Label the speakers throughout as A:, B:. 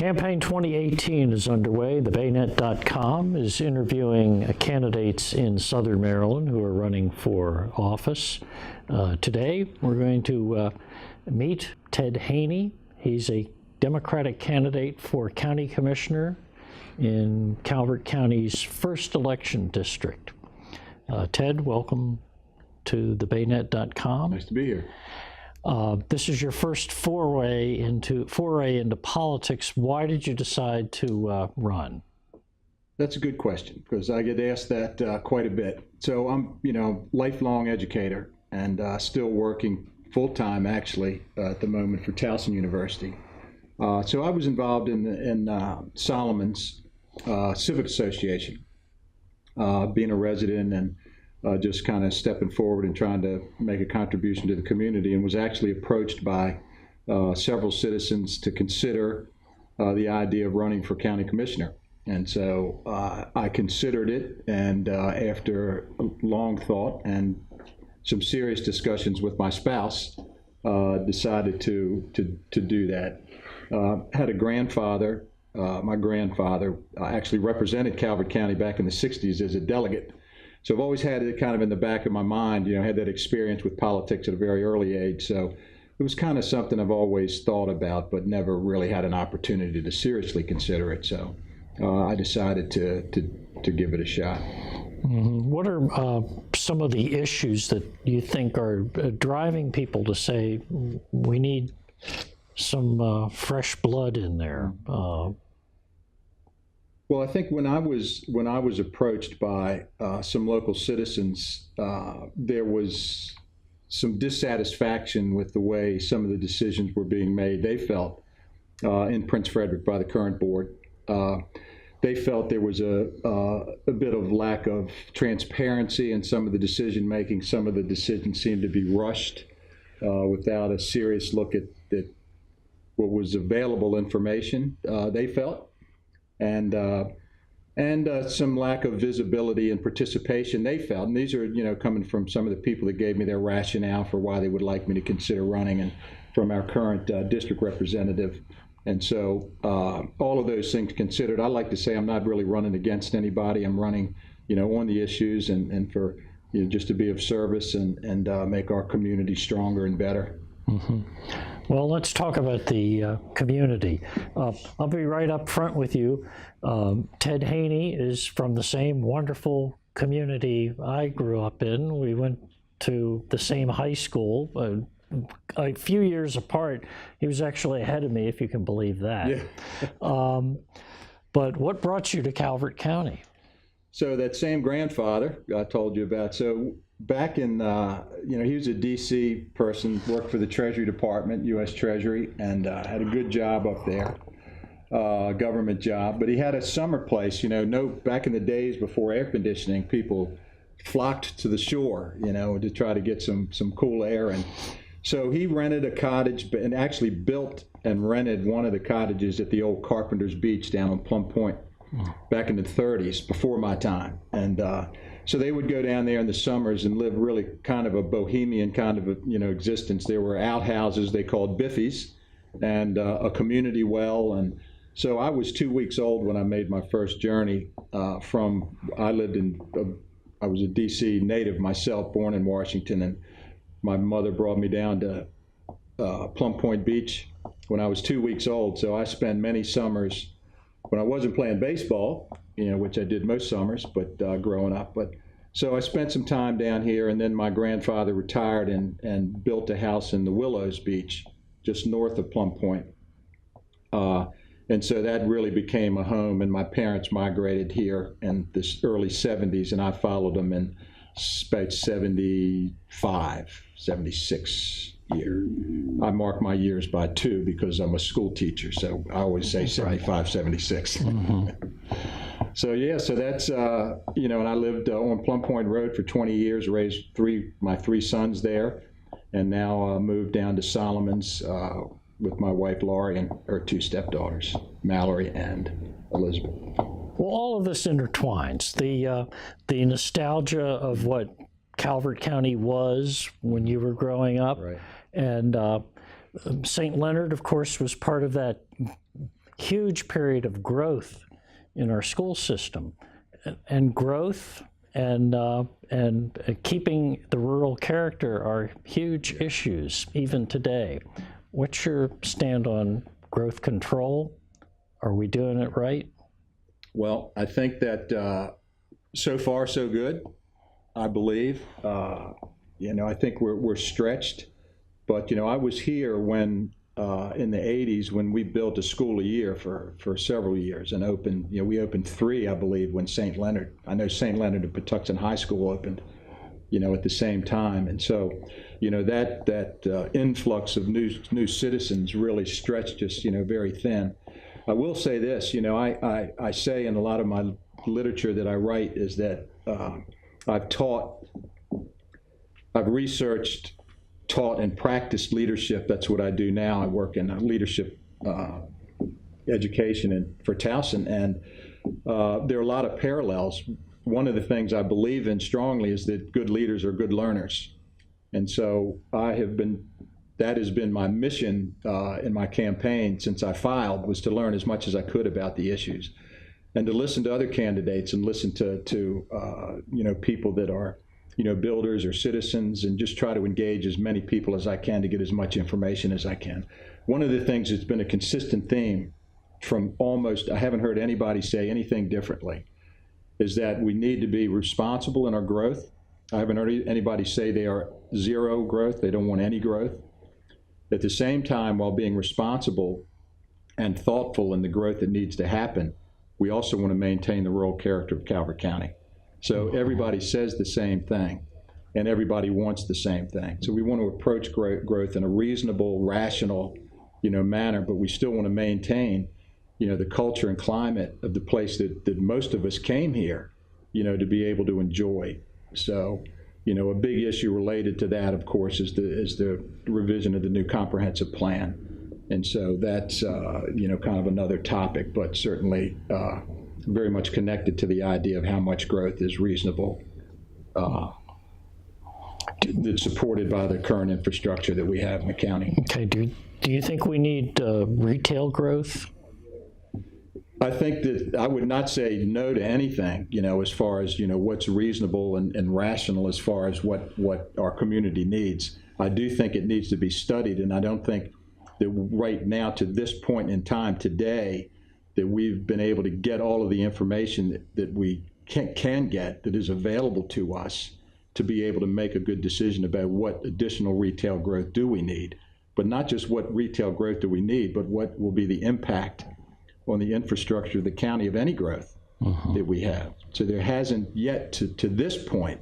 A: Campaign 2018 is underway. TheBayNet.com is interviewing candidates in Southern Maryland who are running for office. Today, we're going to meet Ted Haynie. He's a Democratic candidate for County Commissioner in Calvert County's first election district. Ted, welcome to TheBayNet.com.
B: Nice to be here.
A: This is your first foray into politics. Why did you decide to run?
B: That's a good question because I get asked that quite a bit. So I'm, lifelong educator and still working full-time actually at the moment for Towson University. So I was involved in Solomon's Civic Association, being a resident and just kind of stepping forward and trying to make a contribution to the community, and was actually approached by several citizens to consider the idea of running for county commissioner. And so I considered it, and after long thought and some serious discussions with my spouse, decided to do that. Had a grandfather. My grandfather actually represented Calvert County back in the 60s as a delegate. So I've always had it kind of in the back of my mind, had that experience with politics at a very early age. So it was kind of something I've always thought about, but never really had an opportunity to seriously consider it. So I decided to give it a shot.
A: Mm-hmm. What are some of the issues that you think are driving people to say we need some fresh blood in there?
B: Well, I think when I was approached by some local citizens, there was some dissatisfaction with the way some of the decisions were being made. They felt in Prince Frederick by the current board, they felt there was a bit of lack of transparency in some of the decision making. Some of the decisions seemed to be rushed without a serious look at what was available information. They felt. And some lack of visibility and participation they felt. And these are, coming from some of the people that gave me their rationale for why they would like me to consider running, and from our current district representative. And so all of those things considered, I like to say I'm not really running against anybody. I'm running, on the issues and for, just to be of service and make our community stronger and better.
A: Mm-hmm. Well, let's talk about the community. I'll be right up front with you. Ted Haynie is from the same wonderful community I grew up in. We went to the same high school, a few years apart. He was actually ahead of me, if you can believe that. Yeah. But what brought you to Calvert County?
B: So that same grandfather I told you about, so back in, he was a D.C. person, worked for the Treasury Department, U.S. Treasury, and had a good job up there, government job. But he had a summer place, back in the days before air conditioning, people flocked to the shore, to try to get some cool air. And so he rented a cottage and actually built and rented one of the cottages at the old Carpenter's Beach down on Plum Point back in the 30s, before my time. And so they would go down there in the summers and live really kind of a bohemian kind of existence. There were outhouses they called biffies, and a community well. And so I was 2 weeks old when I made my first journey I was a D.C. native myself, born in Washington, and my mother brought me down to Plum Point Beach when I was 2 weeks old. So I spent many summers when I wasn't playing baseball, which I did most summers, but growing up. But so I spent some time down here, and then my grandfather retired and built a house in the Willows Beach, just north of Plum Point. And so that really became a home, and my parents migrated here in the early 70s, and I followed them in about 75, 76 year. I mark my years by 2 because I'm a school teacher, so I always say 75, 76. Mm-hmm. So that's, and I lived on Plum Point Road for 20 years, raised my three sons there, and now moved down to Solomon's with my wife Laurie and her 2 stepdaughters, Mallory and Elizabeth.
A: Well, all of this intertwines. The nostalgia of what Calvert County was when you were growing up,
B: right.
A: And St. Leonard, of course, was part of that huge period of growth in our school system, and growth and keeping the rural character are huge issues even today. What's your stand on growth control? Are we doing it right?
B: Well, I think that so far so good, I believe. I think we're stretched, but I was here when in the 80s when we built a school a year for several years and opened, we opened 3, I believe, when St. Leonard, I know St. Leonard and Patuxent High School opened, at the same time. And so, that influx of new citizens really stretched us, very thin. I will say this, I say in a lot of my literature that I write is that I've researched, taught, and practiced leadership. That's what I do now. I work in leadership education for Towson, and there are a lot of parallels. One of the things I believe in strongly is that good leaders are good learners. And so that has been my mission in my campaign since I filed, was to learn as much as I could about the issues and to listen to other candidates and listen to people that are, builders or citizens, and just try to engage as many people as I can to get as much information as I can. One of the things that's been a consistent theme from I haven't heard anybody say anything differently, is that we need to be responsible in our growth. I haven't heard anybody say they are zero growth, they don't want any growth. At the same time, while being responsible and thoughtful in the growth that needs to happen, we also want to maintain the rural character of Calvert County. So everybody says the same thing, and everybody wants the same thing. So we want to approach growth in a reasonable, rational, manner, but we still want to maintain, the culture and climate of the place that most of us came here, to be able to enjoy. So, a big issue related to that, of course, is the revision of the new comprehensive plan. And so that's, kind of another topic, but certainly very much connected to the idea of how much growth is reasonable, that's supported by the current infrastructure that we have in the county.
A: Okay, do you think we need retail growth?
B: I think that I would not say no to anything, as far as, what's reasonable and rational as far as what our community needs. I do think it needs to be studied, and I don't think that right now, to this point in time today, that we've been able to get all of the information that we can get, that is available to us, to be able to make a good decision about what additional retail growth do we need. But not just what retail growth do we need, but what will be the impact on the infrastructure of the county of any growth that we have. So there hasn't yet to this point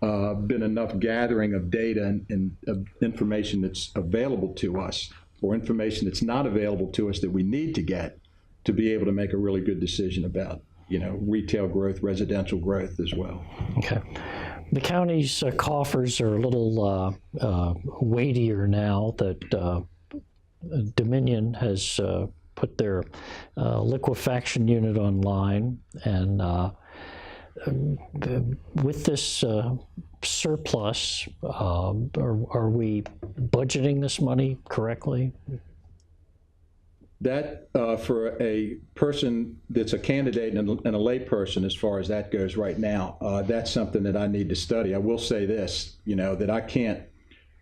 B: been enough gathering of data and of information that's available to us, or information that's not available to us that we need to get to be able to make a really good decision about, retail growth, residential growth as well.
A: Okay. The county's coffers are a little weightier now that Dominion has put their liquefaction unit online, and with this surplus, are we budgeting this money correctly?
B: That for a person that's a candidate and a lay person, as far as that goes right now, that's something that I need to study. I will say this, that I can't,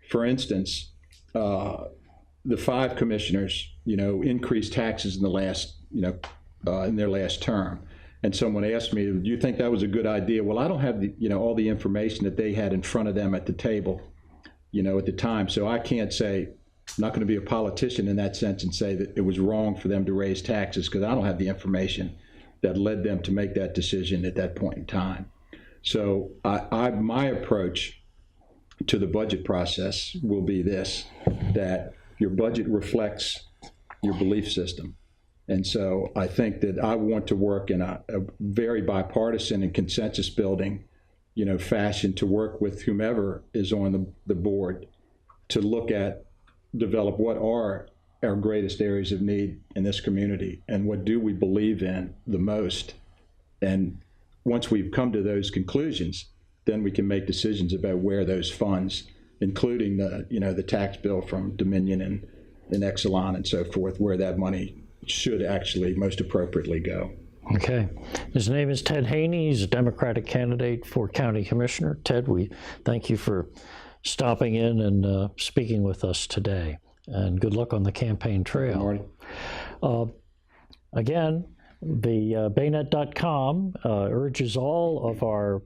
B: for instance, the 5 commissioners, increased taxes in the last, in their last term. And someone asked me, do you think that was a good idea? Well, I don't have all the information that they had in front of them at the table, at the time. So I can't say, I'm not going to be a politician in that sense and say that it was wrong for them to raise taxes, because I don't have the information that led them to make that decision at that point in time. So my approach to the budget process will be this, that your budget reflects your belief system. And so I think that I want to work in a very bipartisan and consensus building, fashion, to work with whomever is on the board to develop what are our greatest areas of need in this community and what do we believe in the most. And once we've come to those conclusions, then we can make decisions about where those funds, including the tax bill from Dominion and Exelon and so forth, where that money should actually most appropriately go.
A: Okay. His name is Ted Haynie. He's a Democratic candidate for County Commissioner. Ted, we thank you for stopping in and speaking with us today. And good luck on the campaign trail.
B: Marty.
A: Again, the Baynet.com urges all of our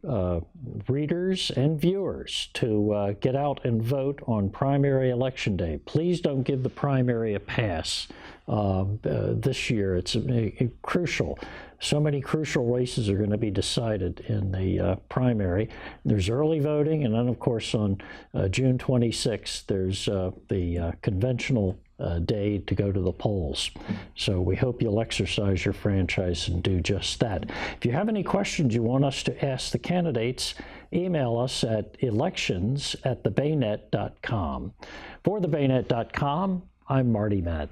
A: readers and viewers to get out and vote on primary election day. Please don't give the primary a pass this year. It's crucial. So many crucial races are going to be decided in the primary. There's early voting, and then, of course, on June 26th, there's the conventional day to go to the polls. So we hope you'll exercise your franchise and do just that. If you have any questions you want us to ask the candidates, email us at elections@thebaynet.com. For thebaynet.com, I'm Marty Matt.